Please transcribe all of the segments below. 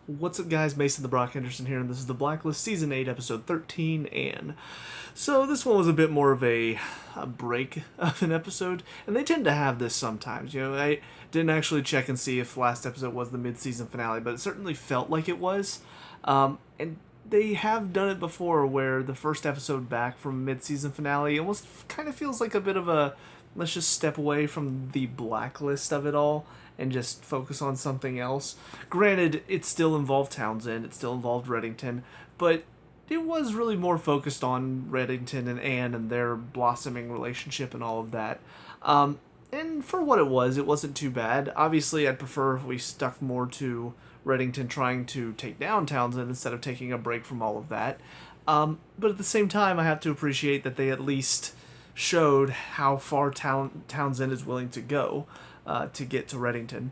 What's up, guys? Mason the Brock Henderson here, and this is the Blacklist Season 8, Episode 13, and so this one was a bit more of a break of an episode, and they tend to have this sometimes. I didn't actually check and see if last episode was the mid-season finale, but it certainly felt like it was, and they have done it before where the first episode back from mid-season finale almost kind of feels like a bit of a let's just step away from the blacklist of it all and just focus on something else. Granted, it still involved Townsend, it still involved Reddington, but it was really more focused on Reddington and Anne and their blossoming relationship and all of that. And for what it wasn't too bad. Obviously, I'd prefer if we stuck more to Reddington trying to take down Townsend instead of taking a break from all of that. But at the same time, I have to appreciate that they at least showed how far Townsend is willing to go to get to Reddington.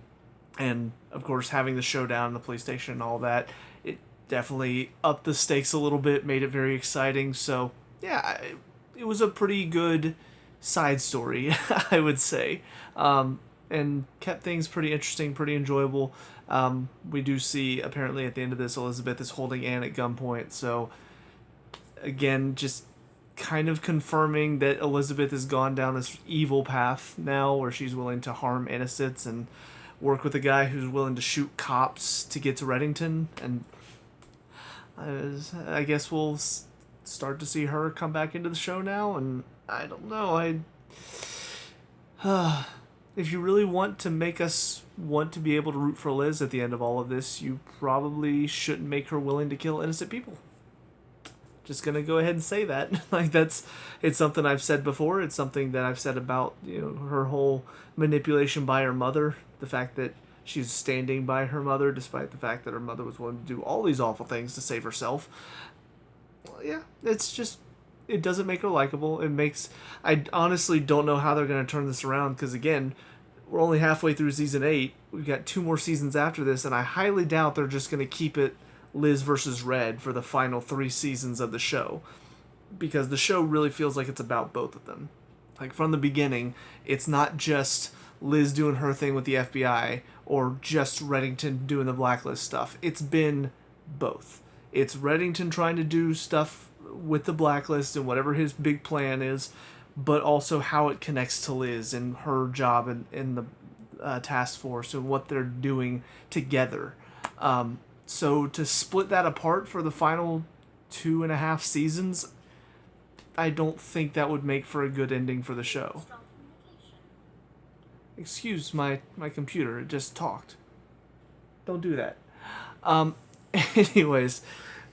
And, of course, having the showdown in the police station and all that, it definitely upped the stakes a little bit, made it very exciting. So, yeah, it was a pretty good side story, I would say. And kept things pretty interesting, pretty enjoyable. We do see, apparently, at the end of this, Elizabeth is holding Anne at gunpoint. So, again, just kind of confirming that Elizabeth has gone down this evil path now where she's willing to harm innocents and work with a guy who's willing to shoot cops to get to Reddington. And I guess we'll start to see her come back into the show now. And I don't know. If you really want to make us want to be able to root for Liz at the end of all of this, you probably shouldn't make her willing to kill innocent people. Just gonna go ahead and say that. It's something I've said before. It's something that I've said about her whole manipulation by her mother. The fact that she's standing by her mother despite the fact that her mother was willing to do all these awful things to save herself. Well, yeah, it doesn't make her likable. I honestly don't know how they're gonna turn this around because again, we're only halfway through season 8. We've got 2 more seasons after this, and I highly doubt they're just gonna keep it Liz versus Red for the final 3 seasons of the show, because the show really feels like it's about both of them. Like from the beginning, it's not just Liz doing her thing with the FBI or just Reddington doing the Blacklist stuff. It's been both. It's Reddington trying to do stuff with the Blacklist and whatever his big plan is, but also how it connects to Liz and her job in the task force and what they're doing together. So to split that apart for the final 2.5 seasons, I don't think that would make for a good ending for the show. Excuse my computer, it just talked. Don't do that. Anyways,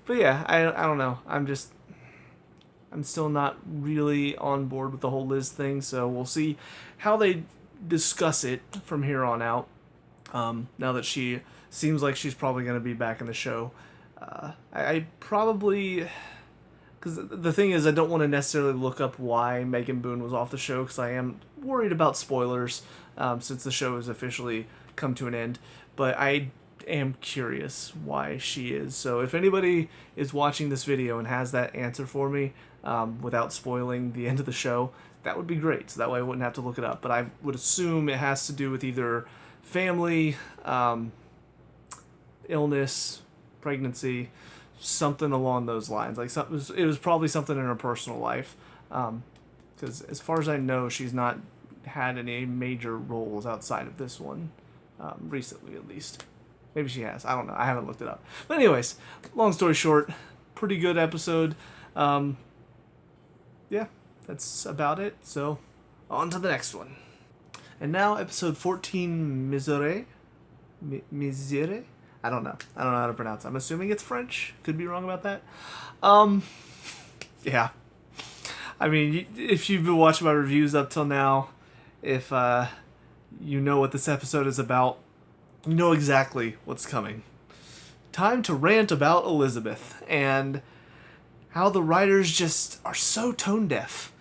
but yeah, I don't know. I'm still not really on board with the whole Liz thing, so we'll see how they discuss it from here on out. Now that she seems like she's probably going to be back in the show. I probably... Because the thing is, I don't want to necessarily look up why Megan Boone was off the show, because I am worried about spoilers since the show has officially come to an end. But I am curious why she is. So if anybody is watching this video and has that answer for me without spoiling the end of the show, that would be great. So that way I wouldn't have to look it up. But I would assume it has to do with either family, illness, pregnancy, something along those lines. Like it was probably something in her personal life, because as far as I know, she's not had any major roles outside of this one, recently at least. Maybe she has. I don't know. I haven't looked it up. But anyways, long story short, pretty good episode. Yeah, that's about it. So on to the next one. And now episode 14, Misere. Misere? I don't know how to pronounce it. I'm assuming it's French. Could be wrong about that. Yeah. I mean, if you've been watching my reviews up till now, if you know what this episode is about, you know exactly what's coming. Time to rant about Elizabeth and how the writers just are so tone deaf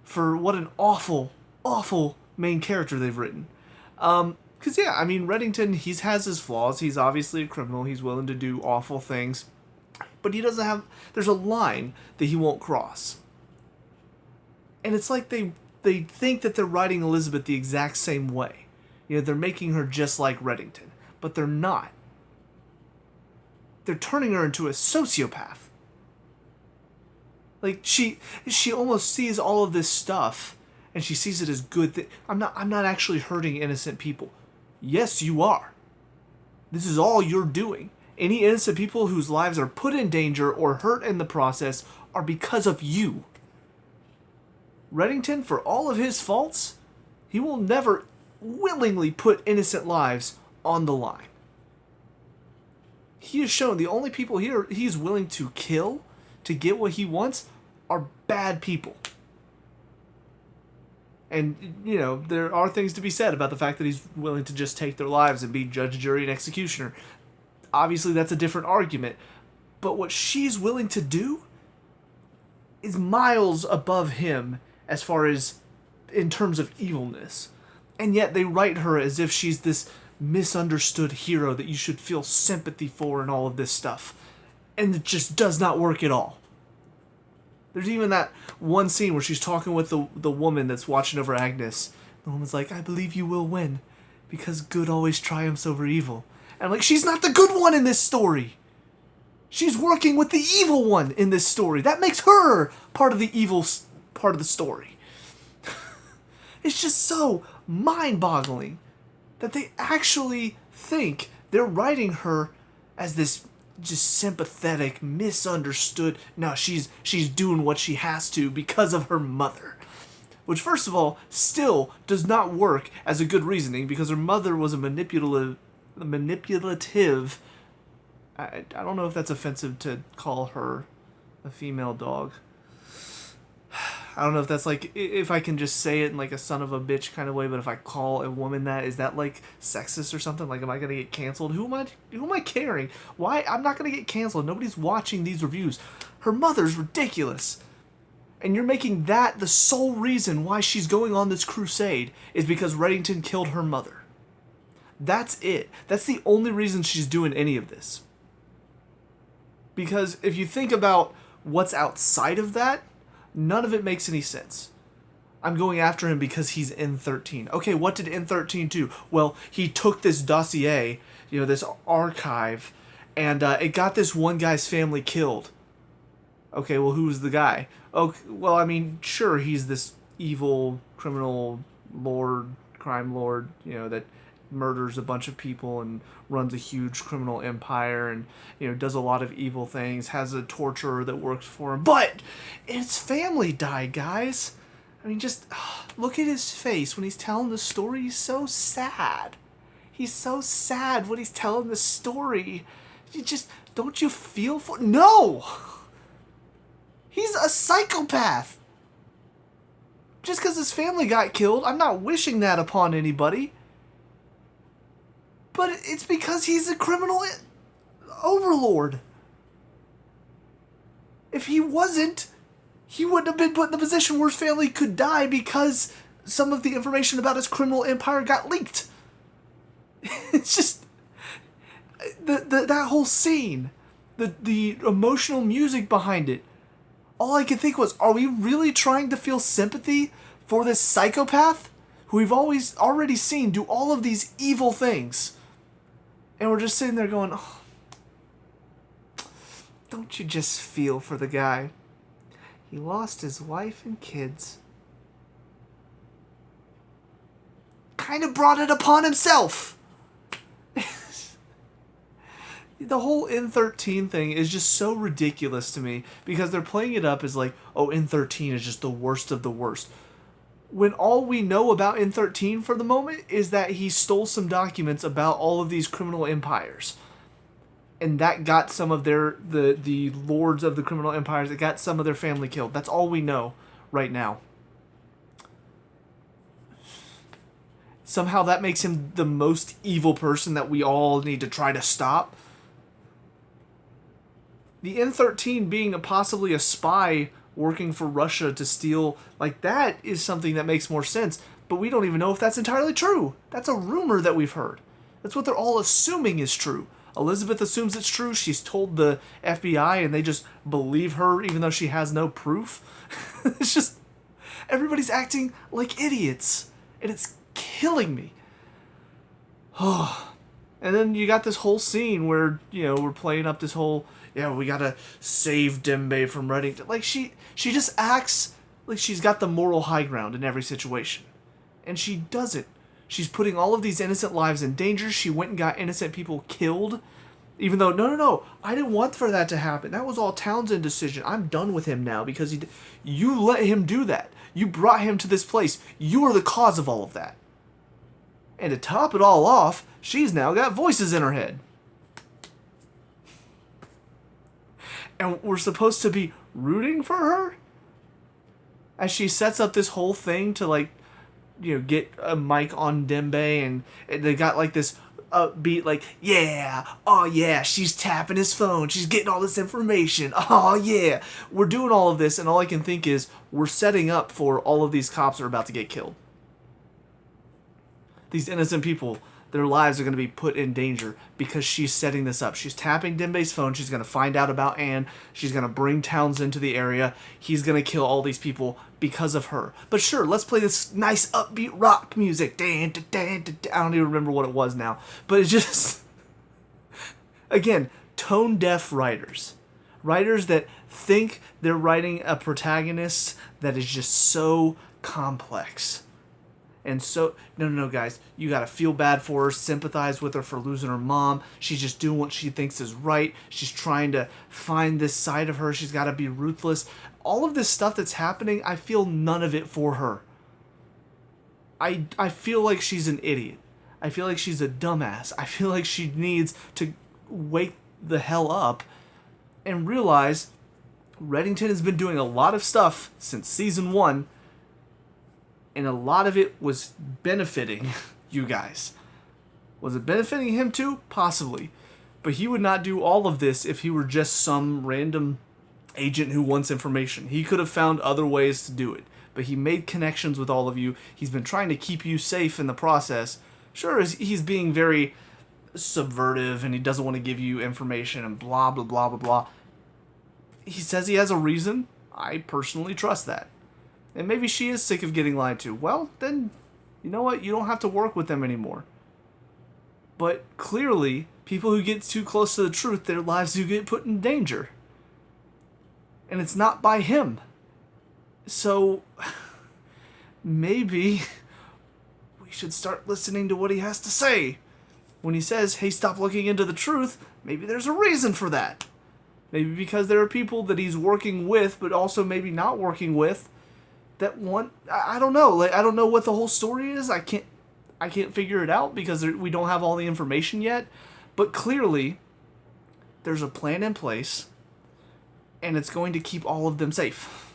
for what an awful, awful main character they've written. Because, yeah, I mean, Reddington, he has his flaws. He's obviously a criminal. He's willing to do awful things. But he doesn't have... There's a line that he won't cross. And it's like they think that they're writing Elizabeth the exact same way. They're making her just like Reddington. But they're not. they're turning her into a sociopath. Like, she almost sees all of this stuff, and she sees it as good. I'm not actually hurting innocent people. Yes, you are. This is all you're doing. Any innocent people whose lives are put in danger or hurt in the process are because of you. Reddington, for all of his faults, he will never willingly put innocent lives on the line. He has shown the only people here he's willing to kill to get what he wants are bad people. And, you know, there are things to be said about the fact that he's willing to just take their lives and be judge, jury, and executioner. Obviously, that's a different argument. But what she's willing to do is miles above him as far as in terms of evilness. And yet they write her as if she's this misunderstood hero that you should feel sympathy for and all of this stuff. And it just does not work at all. There's even that one scene where she's talking with the woman that's watching over Agnes. The woman's like, I believe you will win, because good always triumphs over evil. And I'm like, she's not the good one in this story. She's working with the evil one in this story. That makes her part of the evil part of the story. It's just so mind-boggling that they actually think they're writing her as this just sympathetic, misunderstood. No, she's doing what she has to because of her mother. Which, first of all, still does not work as a good reasoning, because her mother was a manipulative. I don't know if that's offensive to call her a female dog. I don't know if that's like, if I can just say it in like a son of a bitch kind of way, but if I call a woman that, is that like sexist or something? Like, am I going to get canceled? Who am I caring? Why? I'm not going to get canceled. Nobody's watching these reviews. Her mother's ridiculous. And you're making that the sole reason why she's going on this crusade is because Reddington killed her mother. That's it. That's the only reason she's doing any of this. Because if you think about what's outside of that, none of it makes any sense. I'm going after him because he's N13. Okay, what did N13 do? Well, he took this dossier, this archive, and it got this one guy's family killed. Okay, well, who's the guy? Okay, well, I mean, sure, he's this evil criminal lord, crime lord, that murders a bunch of people and runs a huge criminal empire and, does a lot of evil things, has a torturer that works for him. But his family died, guys. I mean, just look at his face when he's telling the story. He's so sad. He's so sad when he's telling the story. Don't you feel for... No! He's a psychopath. Just because his family got killed, I'm not wishing that upon anybody. But it's because he's a criminal overlord. If he wasn't, he wouldn't have been put in the position where his family could die because some of the information about his criminal empire got leaked. It's just... that whole scene, the emotional music behind it, all I could think was, are we really trying to feel sympathy for this psychopath who we've already seen do all of these evil things? And we're just sitting there going, oh, don't you just feel for the guy? He lost his wife and kids. Kind of brought it upon himself. The whole N13 thing is just so ridiculous to me because they're playing it up as like, oh, N13 is just the worst of the worst. When all we know about N13 for the moment is that he stole some documents about all of these criminal empires. And that got some of the lords of the criminal empires, it got some of their family killed. That's all we know right now. Somehow that makes him the most evil person that we all need to try to stop. The N13 being possibly a spy working for Russia to steal, like, that is something that makes more sense. But we don't even know if that's entirely true. That's a rumor that we've heard. That's what they're all assuming is true. Elizabeth assumes it's true. She's told the FBI and they just believe her even though she has no proof. It's just, everybody's acting like idiots. And it's killing me. Oh. And then you got this whole scene where, we're playing up this whole, yeah, we gotta save Dembe from Reddington. Like, she just acts like she's got the moral high ground in every situation. And she doesn't. She's putting all of these innocent lives in danger. She went and got innocent people killed. Even though, no, I didn't want for that to happen. That was all Townsend's decision. I'm done with him now because you let him do that. You brought him to this place. You are the cause of all of that. And to top it all off, she's now got voices in her head. And we're supposed to be rooting for her? As she sets up this whole thing to, like, get a mic on Dembe, and they got, like, this upbeat, like, yeah, oh yeah, she's tapping his phone, she's getting all this information, oh yeah. We're doing all of this, and all I can think is, we're setting up for all of these cops are about to get killed. These innocent people, their lives are going to be put in danger because she's setting this up. She's tapping Dembe's phone. She's going to find out about Anne. She's going to bring Townsend to the area. He's going to kill all these people because of her. But sure, let's play this nice upbeat rock music. I don't even remember what it was now. But it's just... Again, tone-deaf writers. Writers that think they're writing a protagonist that is just so complex. And so, no, guys, you gotta feel bad for her, sympathize with her for losing her mom. She's just doing what she thinks is right. She's trying to find this side of her. She's gotta be ruthless. All of this stuff that's happening, I feel none of it for her. I feel like she's an idiot. I feel like she's a dumbass. I feel like she needs to wake the hell up and realize Reddington has been doing a lot of stuff since season 1, and a lot of it was benefiting you guys. Was it benefiting him too? Possibly. But he would not do all of this if he were just some random agent who wants information. He could have found other ways to do it. But he made connections with all of you. He's been trying to keep you safe in the process. Sure, he's being very subversive and he doesn't want to give you information and blah, blah, blah, blah, blah. He says he has a reason. I personally trust that. And maybe she is sick of getting lied to. Well, then, you know what? You don't have to work with them anymore. But clearly, people who get too close to the truth, their lives do get put in danger. And it's not by him. So, maybe we should start listening to what he has to say. When he says, hey, stop looking into the truth, maybe there's a reason for that. Maybe because there are people that he's working with, but also maybe not working with, that want, I don't know. Like, I don't know what the whole story is. I can't figure it out because we don't have all the information yet. But clearly, there's a plan in place, and it's going to keep all of them safe.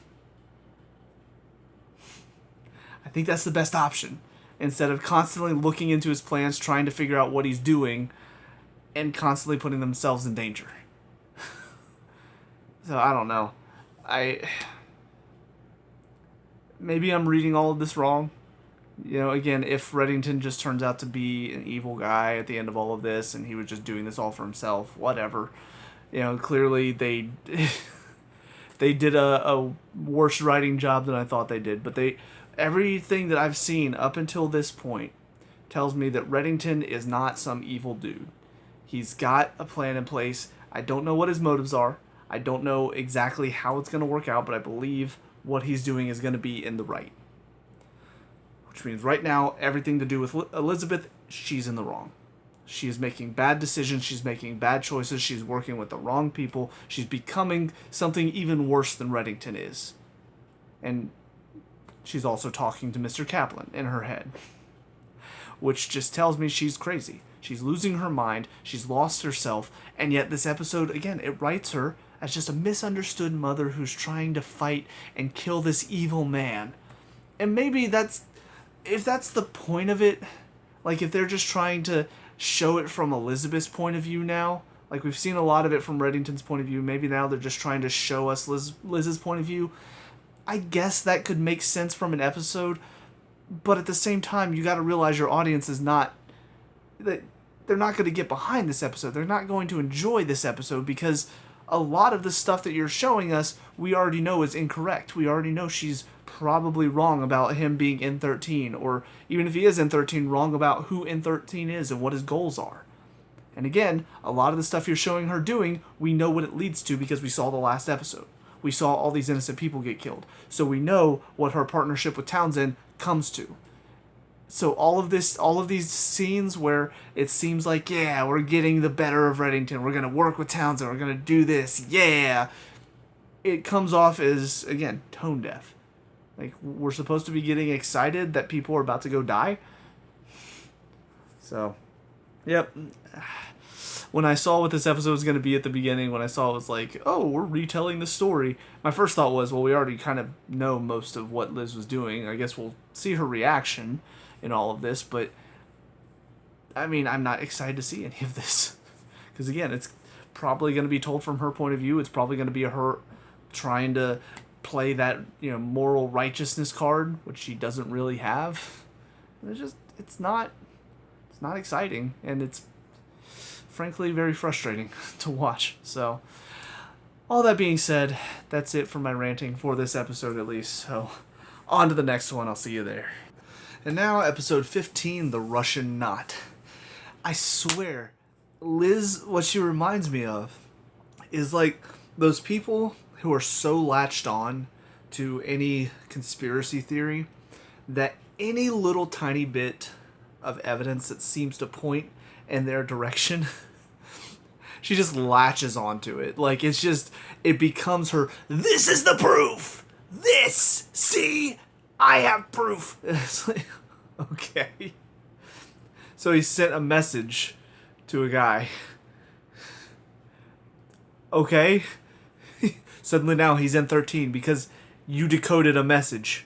I think that's the best option. Instead of constantly looking into his plans, trying to figure out what he's doing, and constantly putting themselves in danger. So, I don't know. Maybe I'm reading all of this wrong. Again, if Reddington just turns out to be an evil guy at the end of all of this, and he was just doing this all for himself, whatever. Clearly they did a worse writing job than I thought they did. But everything that I've seen up until this point tells me that Reddington is not some evil dude. He's got a plan in place. I don't know what his motives are. I don't know exactly how it's going to work out, but I believe what he's doing is going to be in the right. Which means right now, everything to do with Elizabeth, she's in the wrong. She is making bad decisions. She's making bad choices. She's working with the wrong people. She's becoming something even worse than Reddington is. And she's also talking to Mr. Kaplan in her head. Which just tells me she's crazy. She's losing her mind. She's lost herself. And yet this episode, again, it writes her as just a misunderstood mother who's trying to fight and kill this evil man. And maybe if that's the point of it, like if they're just trying to show it from Elizabeth's point of view now, like we've seen a lot of it from Reddington's point of view, maybe now they're just trying to show us Liz's point of view. I guess that could make sense from an episode, but at the same time, you got to realize your audience is not, that they're not going to get behind this episode. They're not going to enjoy this episode because a lot of the stuff that you're showing us, we already know is incorrect. We already know she's probably wrong about him being N13, or even if he is N13, wrong about who N13 is and what his goals are. And again, a lot of the stuff you're showing her doing, we know what it leads to because we saw the last episode. We saw all these innocent people get killed. So we know what her partnership with Townsend comes to. So all of these scenes where it seems like, yeah, we're getting the better of Reddington, we're going to work with Townsend, we're going to do this, yeah, it comes off as, again, tone deaf. Like, we're supposed to be getting excited that people are about to go die. So, yep. When I saw what this episode was going to be at the beginning, when I saw it was like, oh, we're retelling the story, my first thought was, well, we already kind of know most of what Liz was doing. I guess we'll see her reaction in all of this, but I mean, I'm not excited to see any of this. Because again, it's probably going to be told from her point of view. It's probably going to be her trying to play that, moral righteousness card, which she doesn't really have. It's not exciting, and it's frankly very frustrating to watch. So, all that being said, that's it for my ranting for this episode at least. So, on to the next one. I'll see you there. And now, episode 15, The Russian Knot. I swear, Liz, what she reminds me of is like those people who are so latched on to any conspiracy theory that any little tiny bit of evidence that seems to point in their direction, she just latches onto it. Like, it becomes her, this is the proof! This! See? I have proof! It's like, okay. So he sent a message to a guy. Okay. Suddenly now he's in 13 because you decoded a message.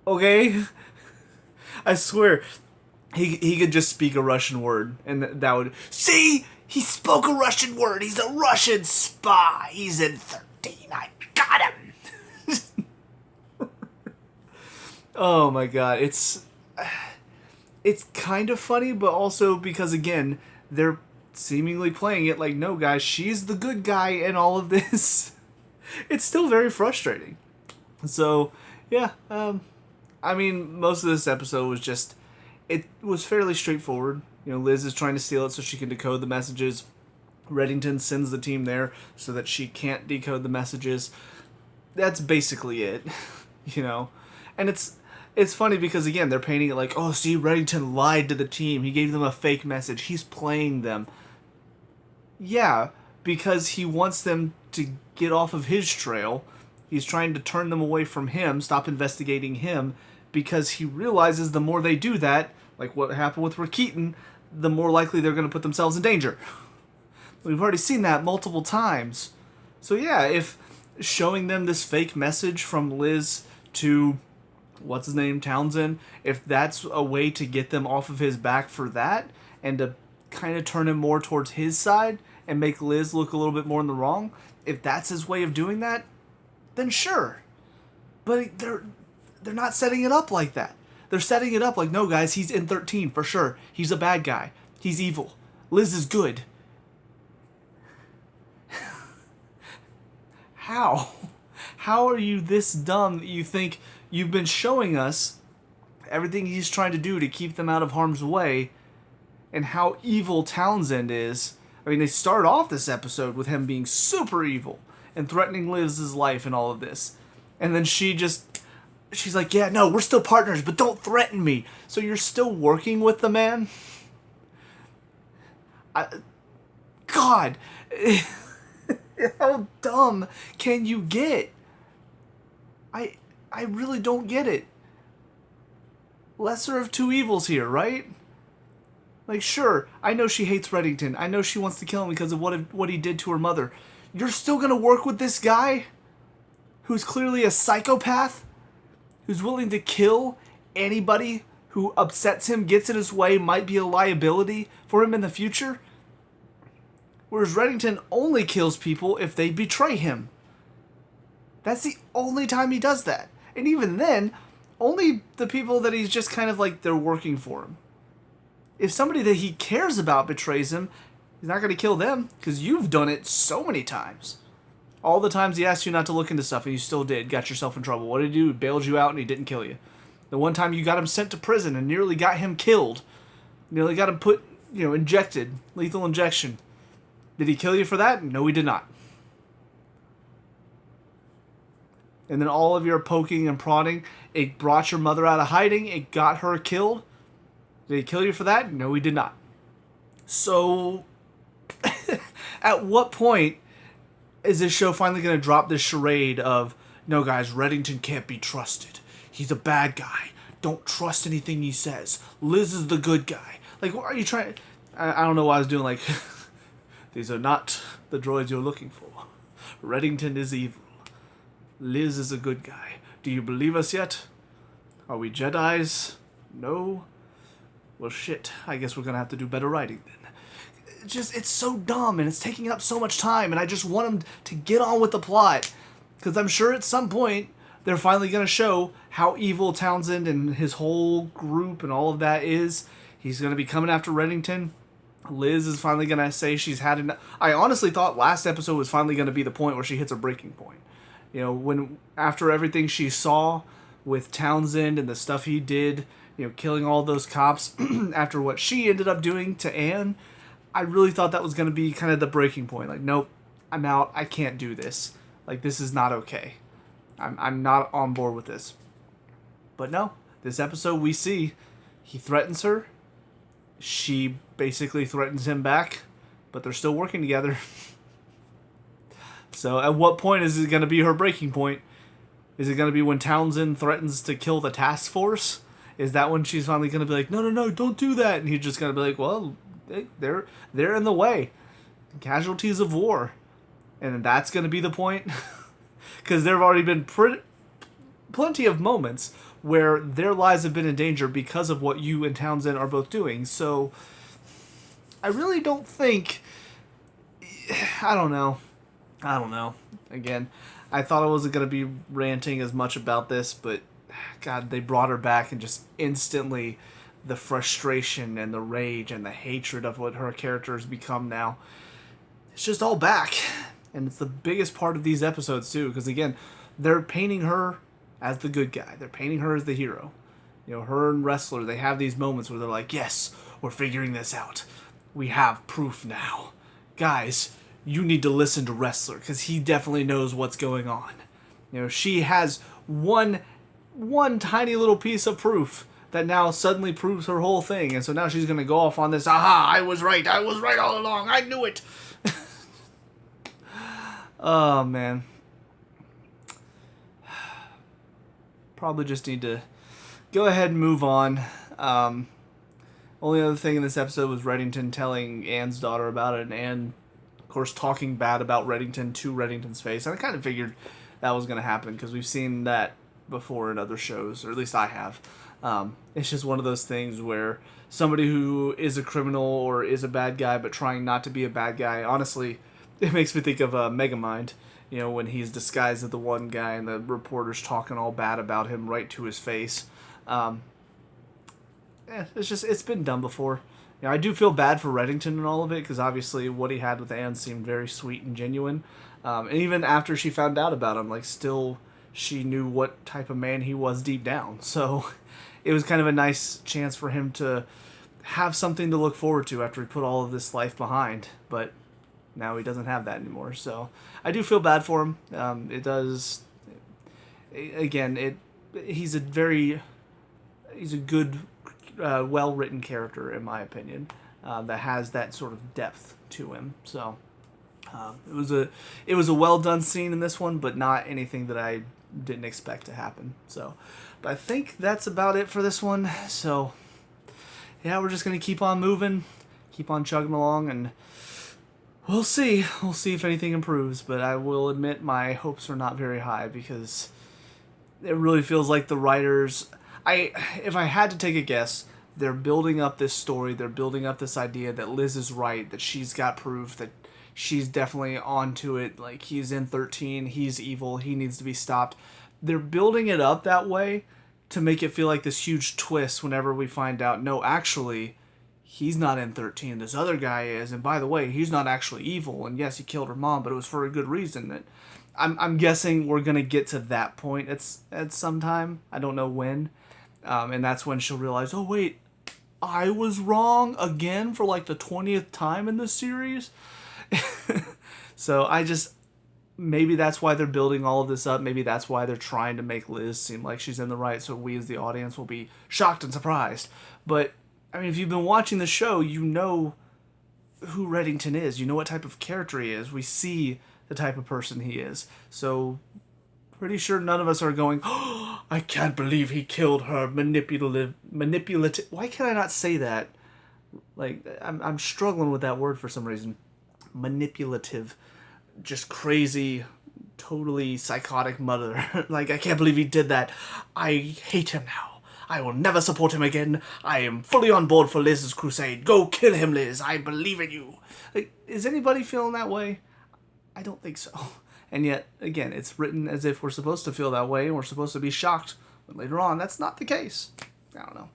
Okay. I swear, he could just speak a Russian word and that would... See? He spoke a Russian word. He's a Russian spy. He's in 13. I got him. Oh my god. It's kind of funny, but also because, again, they're seemingly playing it like, no, guys, she's the good guy in all of this. It's still very frustrating. So, yeah, I mean, most of this episode was just, it was fairly straightforward. Liz is trying to steal it so she can decode the messages. Reddington sends the team there so that she can't decode the messages. That's basically it, And it's funny because, again, they're painting it like, oh, see, Reddington lied to the team. He gave them a fake message. He's playing them. Yeah, because he wants them to get off of his trail. He's trying to turn them away from him, stop investigating him, because he realizes the more they do that, like what happened with Rakitin, the more likely they're going to put themselves in danger. We've already seen that multiple times. So yeah, if showing them this fake message from Liz to, what's his name, Townsend, if that's a way to get them off of his back for that, and to kind of turn him more towards his side, and make Liz look a little bit more in the wrong, if that's his way of doing that, then sure. But they're not setting it up like that. They're setting it up like, no, guys, he's in 13 for sure. He's a bad guy. He's evil. Liz is good. How? How are you this dumb that you think you've been showing us everything he's trying to do to keep them out of harm's way, and how evil Townsend is? I mean, they start off this episode with him being super evil and threatening Liz's life and all of this. And then she's like, yeah, no, we're still partners, but don't threaten me. So you're still working with the man? God, how dumb can you get? I really don't get it. Lesser of two evils here, right? Like, sure, I know she hates Reddington. I know she wants to kill him because of what he did to her mother. You're still gonna work with this guy who's clearly a psychopath, who's willing to kill anybody who upsets him, gets in his way, might be a liability for him in the future? Whereas Reddington only kills people if they betray him. That's the only time he does that. And even then, only the people that he's just kind of like they're working for him. If somebody that he cares about betrays him, he's not going to kill them, because you've done it so many times. All the times he asked you not to look into stuff and you still did, got yourself in trouble. What did he do? He bailed you out and he didn't kill you. The one time you got him sent to prison and nearly got him killed. They got him put, injected, lethal injection. Did he kill you for that? No, he did not. And then all of your poking and prodding, it brought your mother out of hiding. It got her killed. Did he kill you for that? No, he did not. So, at what point is this show finally going to drop this charade of, no, guys, Reddington can't be trusted. He's a bad guy. Don't trust anything he says. Liz is the good guy. Like, what are you trying... I don't know why I was doing, like... These are not the droids you're looking for. Reddington is evil. Liz is a good guy. Do you believe us yet? Are we Jedis? No? Well, shit. I guess we're gonna have to do better writing then. It's so dumb, and it's taking up so much time, and I just want them to get on with the plot. Because I'm sure at some point, they're finally gonna show how evil Townsend and his whole group and all of that is. He's gonna be coming after Reddington. Liz is finally gonna say she's had enough. I honestly thought last episode was finally gonna be the point where she hits a breaking point. When after everything she saw with Townsend and the stuff he did, killing all those cops, after what she ended up doing to Anne, I really thought that was going to be kind of the breaking point. Like, nope, I'm out. I can't do this. Like, this is not okay. I'm not on board with this. But no, this episode we see, he threatens her. She basically threatens him back, but they're still working together. So at what point is it going to be her breaking point? Is it going to be when Townsend threatens to kill the task force? Is that when she's finally going to be like, no, don't do that? And he's just going to be like, well, they're in the way. Casualties of war. And that's going to be the point? Because there have already been plenty of moments where their lives have been in danger because of what you and Townsend are both doing. So I really don't think... I don't know. Again, I thought I wasn't going to be ranting as much about this, but God, they brought her back and just instantly the frustration and the rage and the hatred of what her character has become now. It's just all back. And it's the biggest part of these episodes too, because again, they're painting her as the good guy. They're painting her as the hero. Her and Wrestler, they have these moments where they're like, yes, we're figuring this out. We have proof now. Guys, you need to listen to Wrestler, because he definitely knows what's going on. She has one tiny little piece of proof that now suddenly proves her whole thing, and so now she's going to go off on this, aha, I was right all along, I knew it. Oh, man. Probably just need to go ahead and move on. Only other thing in this episode was Reddington telling Anne's daughter about it, and Anne, of course, talking bad about Reddington to Reddington's face. And I kind of figured that was going to happen because we've seen that before in other shows, or at least I have. It's just one of those things where somebody who is a criminal or is a bad guy but trying not to be a bad guy, honestly, it makes me think of Megamind, when he's disguised as the one guy and the reporter's talking all bad about him right to his face. It's been done before. I do feel bad for Reddington and all of it, because obviously what he had with Anne seemed very sweet and genuine. And even after she found out about him, still she knew what type of man he was deep down. So it was kind of a nice chance for him to have something to look forward to after he put all of this life behind. But now he doesn't have that anymore. So I do feel bad for him. It does... Again, he's a good... well-written character, in my opinion, that has that sort of depth to him. So it was a well-done scene in this one, but not anything that I didn't expect to happen. So, but I think that's about it for this one. So, yeah, we're just gonna keep on moving, keep on chugging along, and we'll see. We'll see if anything improves. But I will admit my hopes are not very high, because it really feels like the writers... if I had to take a guess, they're building up this story, they're building up this idea that Liz is right, that she's got proof, that she's definitely onto it, like he's in 13, he's evil, he needs to be stopped. They're building it up that way to make it feel like this huge twist whenever we find out, no, actually, he's not in 13, this other guy is, and by the way, he's not actually evil, and yes, he killed her mom, but it was for a good reason. That I'm guessing we're going to get to that point at some time. I don't know when. And that's when she'll realize, oh, wait, I was wrong again for like the 20th time in this series. So maybe that's why they're building all of this up. Maybe that's why they're trying to make Liz seem like she's in the right, so we as the audience will be shocked and surprised. But, I mean, if you've been watching the show, you know who Reddington is. You know what type of character he is. We see the type of person he is. So, pretty sure none of us are going, oh, I can't believe he killed her. Manipulative. Why can I not say that? Like, I'm struggling with that word for some reason. Manipulative. Just crazy, totally psychotic mother. Like, I can't believe he did that. I hate him now. I will never support him again. I am fully on board for Liz's crusade. Go kill him, Liz. I believe in you. Like, is anybody feeling that way? I don't think so. And yet, again, it's written as if we're supposed to feel that way and we're supposed to be shocked. But later on, that's not the case. I don't know.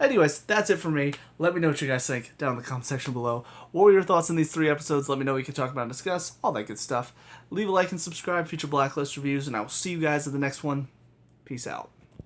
Anyways, that's it for me. Let me know what you guys think down in the comment section below. What were your thoughts on these 3 episodes? Let me know what we can talk about and discuss. All that good stuff. Leave a like and subscribe for future Blacklist reviews, and I will see you guys in the next one. Peace out.